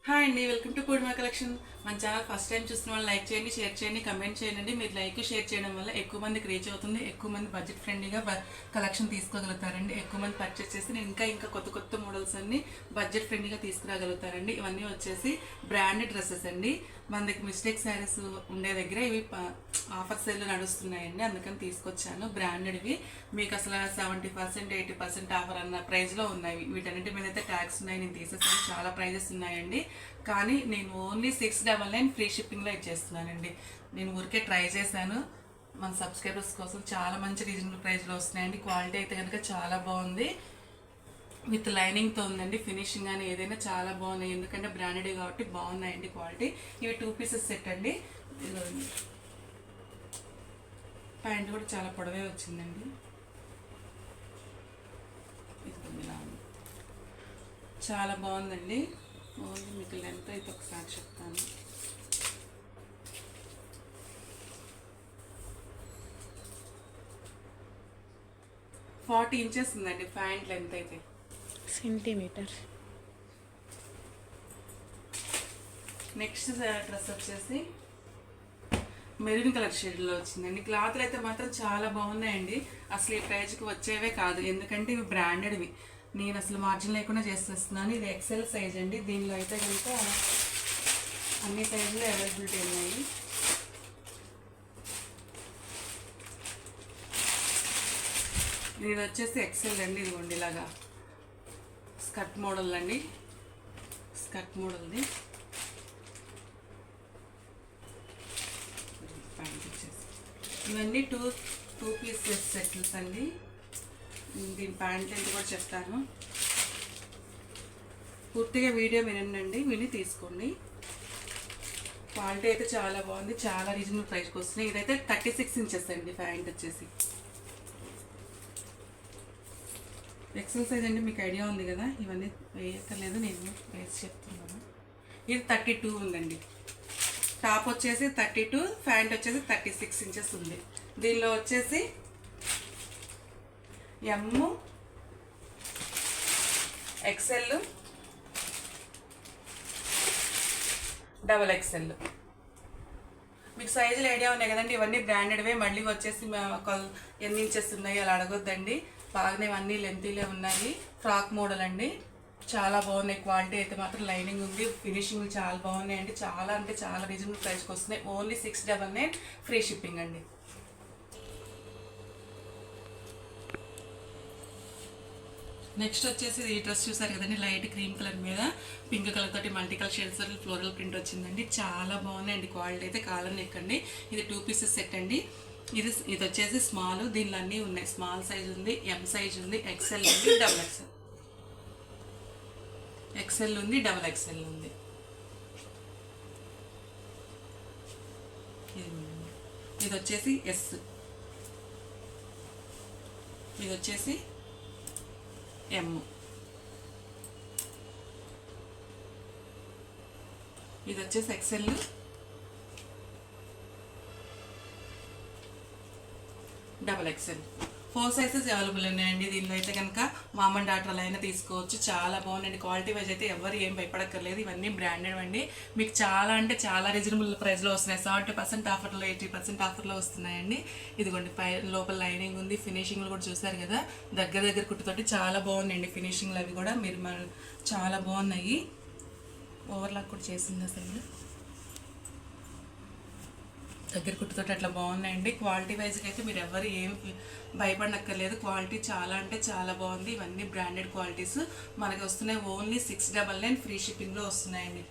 Hi అండి, welcome to Purnima collection. మన channel first time చూసిన వాళ్ళు లైక్ చేయండి, షేర్ చేయండి, కమెంట్ చేయండి. మీరు లైక్ షేర్ చేయడం వల్ల ఎక్కువ మందికి రీచ్ అవుతుంది, ఎక్కువ మంది బడ్జెట్ ఫ్రెండ్లీగా కలెక్షన్ తీసుకోగలుగుతారండి. ఎక్కువ మంది పర్చేస్ చేసి నేను ఇంకా కొత్త కొత్త మోడల్స్ అన్ని బడ్జెట్ ఫ్రెండ్లీగా తీసుకురాగలుగుతారండి. ఇవన్నీ వచ్చేసి బ్రాండెడ్ డ్రెస్సెస్ అండి. మన దగ్గర మిస్టేక్ శారీస్ ఉండే దగ్గర ఇవి ఆఫర్ సేల్ నడుస్తున్నాయండి, అందుకని తీసుకొచ్చాను. బ్రాండెడ్వి మీకు అసలు 70% 80% ఆఫర్ అన్న ప్రైస్లో ఉన్నాయి. వీటన్నిటి మీద అయితే ట్యాక్స్ ఉన్నాయి, నేను తీసేసాను. చాలా ప్రైజెస్ ఉన్నాయండి, కానీ నేను ఓన్లీ 699 ఫ్రీ షిప్పింగ్లో ఇచ్చేస్తున్నానండి. నేను ఊరికే ట్రై చేశాను, మన సబ్స్క్రైబర్స్ కోసం. చాలా మంచి రీజనబుల్ ప్రైస్లో వస్తున్నాయండి. క్వాలిటీ అయితే కనుక చాలా బాగుంది, విత్ లైనింగ్తో ఉందండి. ఫినిషింగ్ అని ఏదైనా చాలా బాగున్నాయి, ఎందుకంటే బ్రాండెడ్ కాబట్టి బాగున్నాయండి క్వాలిటీ. ఇవి 2 పీసెస్ సెట్ అండి. ప్యాంట్ కూడా చాలా పొడవే వచ్చిందండి. చాలా బాగుందండి. ఓన్లీ మీకు లెంత్ అయితే ఒకసారి చెప్తాను. ఇంచెస్ ఉందండి ప్యాంట్ లెంత్ అయితే. సెంటీమీటర్. నెక్స్ట్ డ్రెస్ వచ్చేసి మెరూన్ కలర్ షేడ్లో వచ్చిందండి. క్లాత్లు అయితే మాత్రం చాలా బాగున్నాయండి. అసలు ఈ ప్రైజ్కి వచ్చేవే కాదు, ఎందుకంటే ఇవి బ్రాండెడ్వి. నేను అసలు మార్జిన్ లేకుండా చేసేస్తున్నాను. ఇది ఎక్సెల్ సైజ్ అండి. దీనిలో అయితే కనుక అన్ని సైజులు అవైలబిలిటీ ఉన్నాయి. ఇది వచ్చేసి ఎక్సెల్ అండి. ఇదిగోండి ఇలాగా స్కర్ట్ మోడల్ అండి, స్కర్ట్ మోడల్ది. ఇవన్నీ టూ పీసెస్ సెట్స్ అండి. దీని ప్యాంట్ ఎంత కూడా చెప్తాను. పూర్తిగా వీడియో వినండి, విని తీసుకోండి. క్వాలిటీ అయితే చాలా బాగుంది, చాలా రీజనబుల్ ప్రైస్కి వస్తున్నాయి. ఇదైతే 36 ఇంచెస్ అండి. ప్యాంట్ వచ్చేసి ఎక్సెల్ సైజ్ అండి. మీకు ఐడియా ఉంది కదా, ఇవన్నీ వేయక్కర్లేదు, నేను వేసి చెప్తున్నాను. ఇది 32 ఉందండి. టాప్ వచ్చేసి 32, ప్యాంట్ వచ్చేసి 36 ఇంచెస్ ఉంది. దీనిలో వచ్చేసి ఎమ్, ఎక్సెల్, డబల్ ఎక్సెల్. మీకు సైజులు ఐడియా ఉన్నాయి కదండి. ఇవన్నీ బ్రాండెడ్వే. మళ్ళీ వచ్చేసి ఎన్ని ఇంచెస్ ఉన్నాయి అలా అడగొద్దండి. బాగానే అన్నీ లెంతీలే ఉన్నాయి. ఫ్రాక్ మోడల్ అండి, చాలా బాగున్నాయి. క్వాలిటీ అయితే మాత్రం లైనింగ్ ఉంది, ఫినిషింగ్ చాలా బాగున్నాయండి. చాలా అంటే చాలా రీజనబుల్ ప్రైస్కి వస్తున్నాయి. ఓన్లీ 699 ఫ్రీ షిప్పింగ్ అండి. నెక్స్ట్ వచ్చేసి ఈ డ్రెస్ చూసారు కదండి, లైట్ క్రీమ్ కలర్ మీద పింక్ కలర్ తోటి multi colour shades floral print వచ్చిందండి. చాలా బాగున్నాయండి. క్వాలిటీ అయితే కాలం ఎక్కండి. ఇది 2 పీసెస్ సెట్ అండి. ఇది వచ్చేసి స్మాల్. దీనిలో అన్నీ ఉన్నాయి. స్మాల్ సైజ్ ఉంది, ఎం సైజ్ ఉంది, ఎక్సెల్ ఉంది, డబుల్ ఎక్సెల్. ఎక్సెల్ ఉంది, డబుల్ ఎక్సెల్ ఉంది. ఇది వచ్చేసి ఎస్, ఇది వచ్చేసి ఎమ్, ఇది వచ్చేసి XL, double XL. 4 sizes available ఉన్నాయండి. దీనిలో అయితే కనుక మామ్ అండ్ డాటర్ అయినా తీసుకోవచ్చు. చాలా బాగుందండి. క్వాలిటీ వైజ్ అయితే ఎవరు ఏం భయపడక్కర్లేదు. ఇవన్నీ బ్రాండెడ్ అండి. మీకు చాలా అంటే చాలా రీజనబుల్ ప్రైస్లో వస్తున్నాయి. 70% ఆఫర్లో, 80% ఆఫర్లో వస్తున్నాయండి. ఇదిగోండి లోపల లైనింగ్ ఉంది. ఫినిషింగ్లు కూడా చూసారు కదా, దగ్గర కుట్టుతోటి చాలా బాగున్నాయండి. ఫినిషింగ్లు అవి కూడా మీరు చాలా బాగున్నాయి. ఓవర్లాక్ కూడా చేసింది అసలు. దగ్గర కుట్టుతోటి అట్లా బాగున్నాయండి. క్వాలిటీ వైజ్గా అయితే మీరు ఎవరు ఏం భయపడనక్కర్లేదు. క్వాలిటీ చాలా అంటే చాలా బాగుంది. ఇవన్నీ బ్రాండెడ్ క్వాలిటీస్ మనకి వస్తున్నాయి. ఓన్లీ 699 ఫ్రీ షిప్పింగ్లో వస్తున్నాయండి.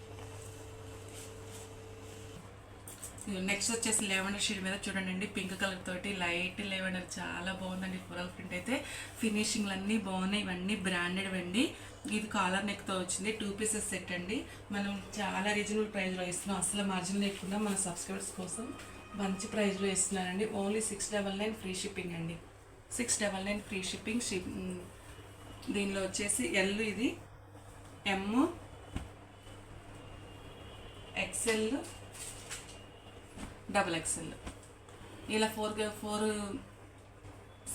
నెక్స్ట్ వచ్చేసి లెవెండర్ షేడ్ మీద చూడండి, పింక్ కలర్ తోటి లైట్ లెవెండర్ చాలా బాగుందండి. ఫ్లోరల్ ప్రింట్ అయితే ఫినిషింగ్లు అన్నీ బాగున్నాయి. ఇవన్నీ బ్రాండెడ్ అండి. ఇది కాలర్ నెక్తో వచ్చింది. 2 పీసెస్ సెట్ అండి. మనం చాలా రీజనబుల్ ప్రైస్లో ఇస్తున్నాం, అసలు మార్జిన్ లేకుండా మన సబ్స్క్రైబర్స్ కోసం మంచి ప్రైస్లో ఇస్తున్నానండి. ఓన్లీ 699 ఫ్రీ షిప్పింగ్ అండి. 699 ఫ్రీ షిప్పింగ్. దీనిలో వచ్చేసి ఎల్, ఇది ఎమ్, ఎక్సెల్, డబల్ ఎక్సెల్. ఇలా 4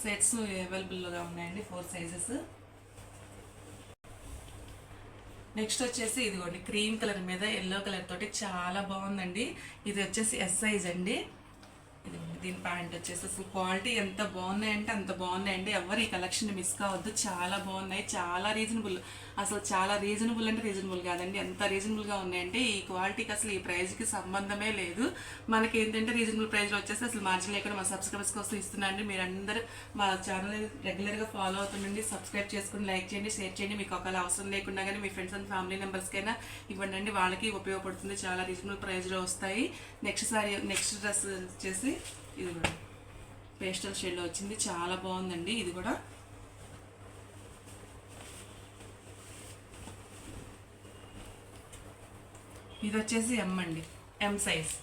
సెట్స్ అవైలబుల్గా ఉన్నాయండి. 4 సైజెస్. నెక్స్ట్ వచ్చేసి ఇదిగోండి క్రీమ్ కలర్ మీద ఎల్లో కలర్ తోటి చాలా బాగుందండి. ఇది వచ్చేసి ఎస్ సైజ్ అండి. ఇదిగోండి దీని ప్యాంట్ వచ్చేసి అసలు క్వాలిటీ ఎంత బాగున్నాయంటే అంత బాగున్నాయండి. ఎవరు ఈ కలెక్షన్ మిస్ కావద్దు, చాలా బాగున్నాయి, చాలా రీజనబుల్. అసలు చాలా రీజనబుల్ అంటే రీజనబుల్ కాదండి, ఎంత రీజనబుల్గా ఉన్నాయంటే ఈ క్వాలిటీకి అసలు ఈ ప్రైస్కి సంబంధమే లేదు. మనకి ఏంటంటే రీజనబుల్ ప్రైస్లో వచ్చేసి అసలు మార్జిన్ లేకుండా మా సబ్స్క్రైబర్స్ కోసం ఇస్తున్నా అండి. మీరందరూ మా ఛానల్ రెగ్యులర్గా ఫాలో అవుతుండండి, సబ్స్క్రైబ్ చేసుకుని లైక్ చేయండి, షేర్ చేయండి. మీకు ఒకవేళ అవసరం లేకుండా కానీ మీ ఫ్రెండ్స్ అండ్ ఫ్యామిలీ మెంబర్స్కైనా ఇవ్వండి, వాళ్ళకి ఉపయోగపడుతుంది. చాలా రీజనబుల్ ప్రైస్లో వస్తాయి. నెక్స్ట్ డ్రెస్ వచ్చేసి ఇది కూడా పేస్టల్ షేడ్లో వచ్చింది, చాలా బాగుందండి. ఇది కూడా ఇది వచ్చేసి ఎం అండి, ఎం సైజ్.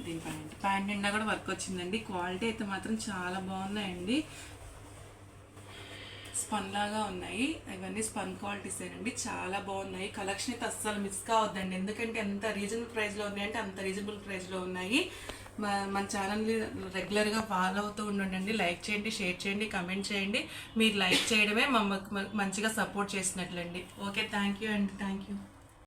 దీని ప్యాంట్ నిండా కూడా వర్క్ వచ్చిందండి. క్వాలిటీ అయితే మాత్రం చాలా బాగున్నాయండి, స్పన్ లాగా ఉన్నాయి. ఇవన్నీ స్పన్ క్వాలిటీస్ అండి, చాలా బాగున్నాయి. కలెక్షన్ అయితే అస్సలు మిస్ కావద్దండి, ఎందుకంటే ఎంత రీజనబుల్ ప్రైస్లో ఉన్నాయంటే అంత రీజనబుల్ ప్రైస్లో ఉన్నాయి. మన ఛానల్ని రెగ్యులర్గా ఫాలో అవుతూ ఉండండి. లైక్ చేయండి, షేర్ చేయండి, కమెంట్ చేయండి. మీరు లైక్ చేయడమే మమ్మల్ని మంచిగా సపోర్ట్ చేసినట్లండి. ఓకే, థ్యాంక్ యూ అండి, థ్యాంక్ యూ.